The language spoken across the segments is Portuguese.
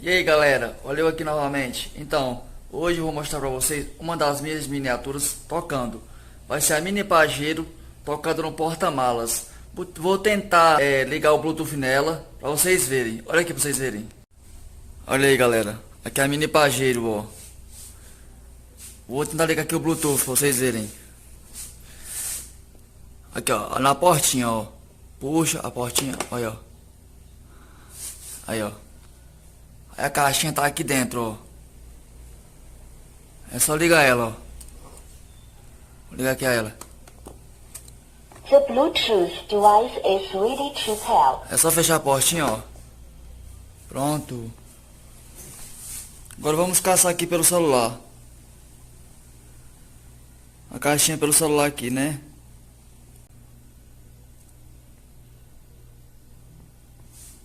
E aí galera, olha eu aqui novamente. Então, hoje eu vou mostrar pra vocês uma das minhas miniaturas tocando. Vai ser a Mini Pajero tocando no porta-malas. Vou tentar ligar o Bluetooth nela pra vocês verem. Olha aqui pra vocês verem. Olha aí galera, aqui é a Mini Pajero, ó. Vou tentar ligar aqui o Bluetooth pra vocês verem. Aqui ó, na portinha ó. Puxa a portinha, olha ó. Aí ó. Aí a caixinha tá aqui dentro, ó. É só ligar ela, ó. Vou ligar aqui a ela. The Bluetooth device is ready to pair. É só fechar a portinha, ó. Pronto. Agora vamos caçar aqui pelo celular. A caixinha pelo celular aqui, né?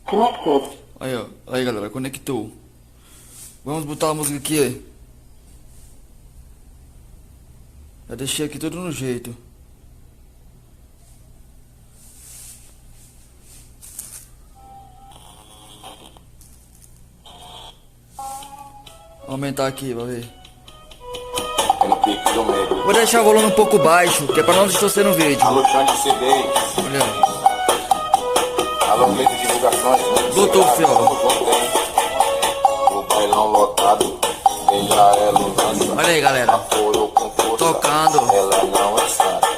Connected. Aí, ó. Aí, galera, conectou. Vamos botar a música aqui. Já deixei aqui tudo no jeito. Vou aumentar aqui, pra ver. Vou deixar o volume um pouco baixo, que é pra não distorcer no vídeo. Alô, Xande CD. Olha. Alô, Medo Divulgações. Bluetooth, ó. O bailão lotado. Ela é lulança. Olha aí, galera. Apoio com força. Tocando. Ela não é santa.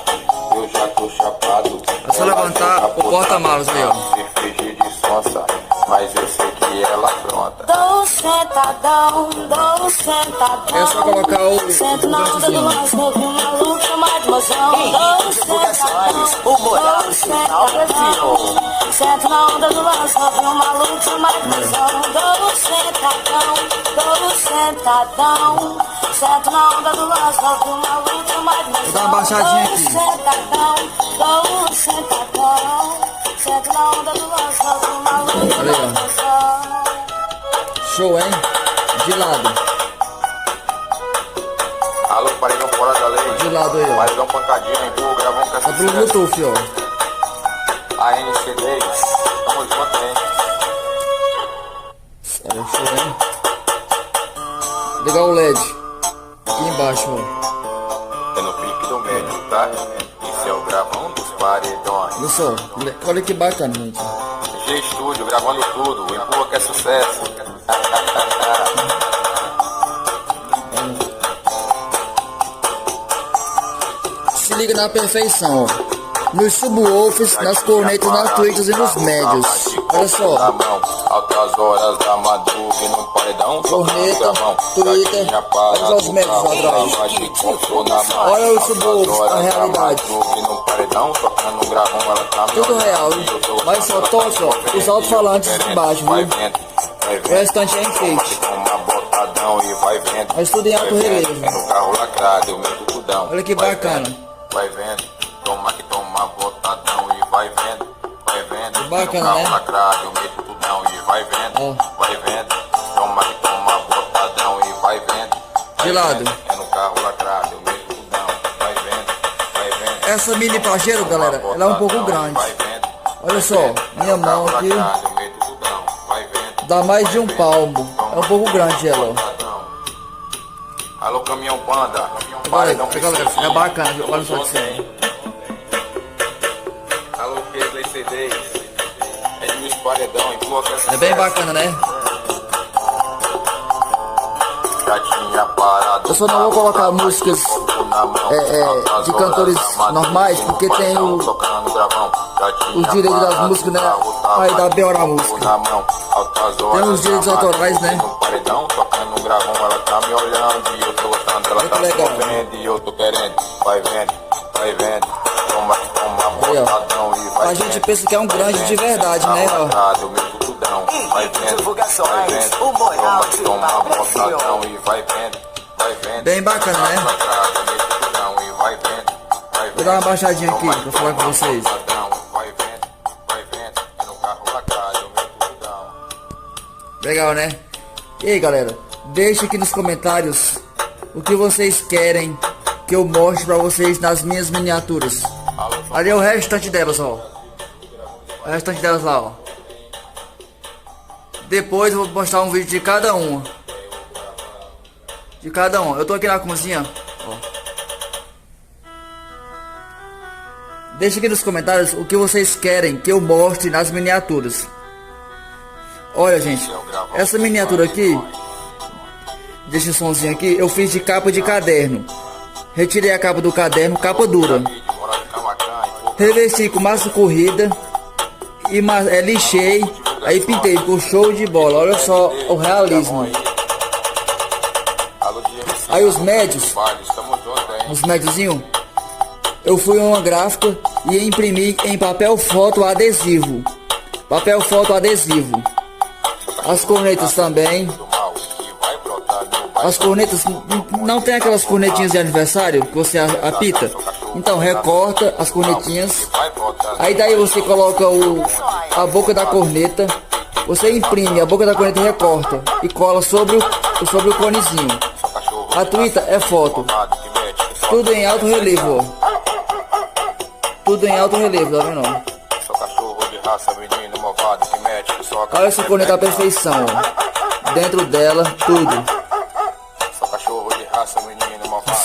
Eu já tô chapado. É só levantar o porta-malas aí, ó. Se fingir de sonsa. Mas eu sei que ela pronta. Dou sentadão. É só colocar o Sento na onda do lance, meu filho maluco, chama de emoção. Dou sentadão. Sento na onda do lance, meu filho maluco, chama de emoção. Dou sentadão. Sento na onda do lance, meu filho maluco, chama de emoção. Vou dar uma baixadinha aqui. Dou sentadão. Sento na onda do lance, meu filho maluco, Olha aí, ó. chama de emoção. Show, hein? De lado. Alô, paredão fora da lei. De lado aí, ó. Paredão pancadinho, empurra, gravando com Tá essa pelo Bluetooth, ó. A NCD. Tamo junto, hein? Olha, show, hein? Ligar o LED. Aqui embaixo, ó. É no pique do médio, tá? Esse é o gravão dos paredões. Olha só. Olha que bacana, gente. G-Studio, gravando tudo. Empurra que é sucesso. Se liga na perfeição, ó. Nos subwoofers, nas cornetas, nas tweets e nos médios. Olha Na só. mão, altas horas da madruga e no paredão. Corneta, Twitter, olha só os médios lá atrás. Olha o subwoofer, a realidade. Tudo real, hein? Mas só toca, ó, os alto-falantes embaixo, viu? O restante é enfeite. Mas tudo em alto relevo. Olha que bacana. Vai vendo, toma que toma botadão e vai vendo, vai vendo. Que bacana, no né? carro lacrado, eu meto tudão e vai vendo, Ó. vai vendo, toma que toma botadão e vai vendo. Vai De lado. vendo, é no carro lacrado, eu meto tudão, vai vendo, vai vendo. Essa Mini Pajero, galera, ela é um pouco grande. Vai vendo, Olha só, minha mão aqui lacrado, eu meto tudão, vai vendo. dá mais de um palmo. É um pouco grande ela, ó. Alô, caminhão panda, Olha, galera, é bacana, viu? Olha só que cena. alô, Play CDs, é de Luiz Paredão, empurra que essa É bem bacana, né? já tinha parado. Eu só não vou colocar músicas de cantores normais, porque tem os direitos das músicas, né? Aí dá B.O. na música. Tem os direitos autorais, né? Paredão, tocando um gravão, ela tá me olhando e eu tô gostando, ela Olha tá que me legal. vendo e eu tô querendo. Vai vendo, vai vendo, toma Aí, ó. botadão e vai A gente pensa que é um grande de verdade, né? Ó. eu meto tudão, vai vendo, vai vendo, toma botadão e vai vendo, vai vendo. Bem bacana, né? Eu meto tudão e vai vendo, vai Vou dar uma vendo. baixadinha aqui pra falar com vocês. Vai vendo, é no carro lacrado, eu meto tudão. Legal, né? E aí, galera, deixa aqui nos comentários o que vocês querem que eu mostre pra vocês nas minhas miniaturas. Ali é o restante delas, ó. O restante delas lá, ó. Depois eu vou postar um vídeo de cada uma. De cada um. Eu tô aqui na cozinha. Ó. Deixa aqui nos comentários o que vocês querem que eu mostre nas miniaturas. Olha, gente, essa miniatura aqui, deixa o somzinho aqui, eu fiz de capa de caderno. Retirei a capa do caderno, capa dura. Revesti com massa corrida e lixei, aí pintei, ficou show de bola. Olha só o realismo. Aí os médiozinhos, eu fui em uma gráfica e imprimi em papel foto adesivo. Papel foto adesivo. As cornetas também. As cornetas, não tem aquelas cornetinhas de aniversário que você apita? Então recorta as cornetinhas. Aí daí você coloca a boca da corneta. Você imprime a boca da corneta e recorta. E cola sobre o conezinho. A Twitter é foto. Tudo em alto relevo, ó. Tudo em alto relevo, tá vendo? Olha essa corneta à perfeição, ó. Dentro dela, tudo.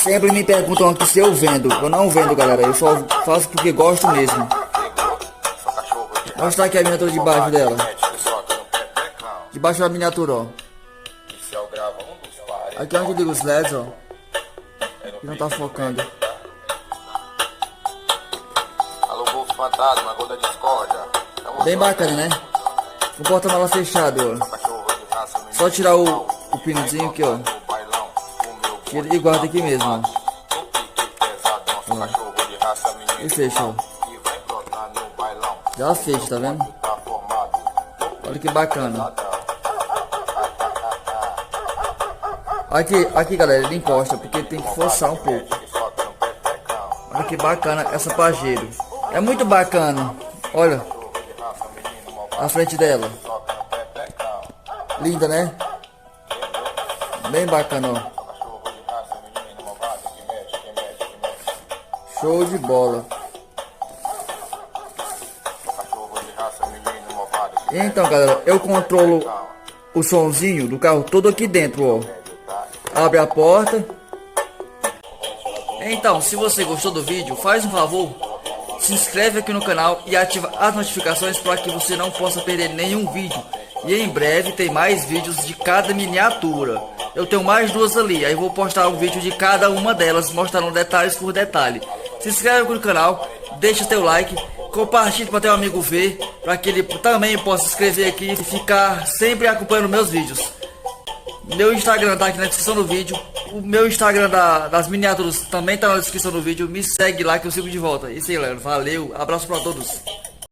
Sempre me perguntam aqui se eu vendo. Eu não vendo, galera. Eu só faço porque gosto mesmo. Mostrar aqui a miniatura debaixo dela. Debaixo da miniatura, ó. Aqui é onde liga os LEDs, ó. E não tá focando. Alô, Golfo Fantasma, gol da discórdia. Bem bacana, né? Com o porta-mala fechado, ó. Só tirar o pinozinho aqui, ó. Tira e guarda aqui mesmo, ó. E fecha, ó. Já fecha, tá vendo? Olha que bacana. Aqui, galera, ele encosta porque tem que forçar um pouco. Olha que bacana essa Pajero. É muito bacana. Olha a frente dela. Linda, né? Bem bacana, ó. Show de bola. Então, galera, eu controlo o somzinho do carro todo aqui dentro, ó. Abre a porta. Então, se você gostou do vídeo, faz um favor, se inscreve aqui no canal e ativa as notificações para que você não possa perder nenhum vídeo. E em breve tem mais vídeos de cada miniatura. Eu tenho mais duas ali, aí vou postar um vídeo de cada uma delas, mostrando detalhes por detalhe. Se inscreve aqui no canal, deixa seu like, compartilhe para teu amigo ver, para que ele também possa se inscrever aqui e ficar sempre acompanhando meus vídeos. Meu Instagram tá aqui na descrição do vídeo. O meu Instagram das miniaturas também tá na descrição do vídeo. Me segue lá que eu sigo de volta. Isso aí, galera. Valeu. Abraço pra todos.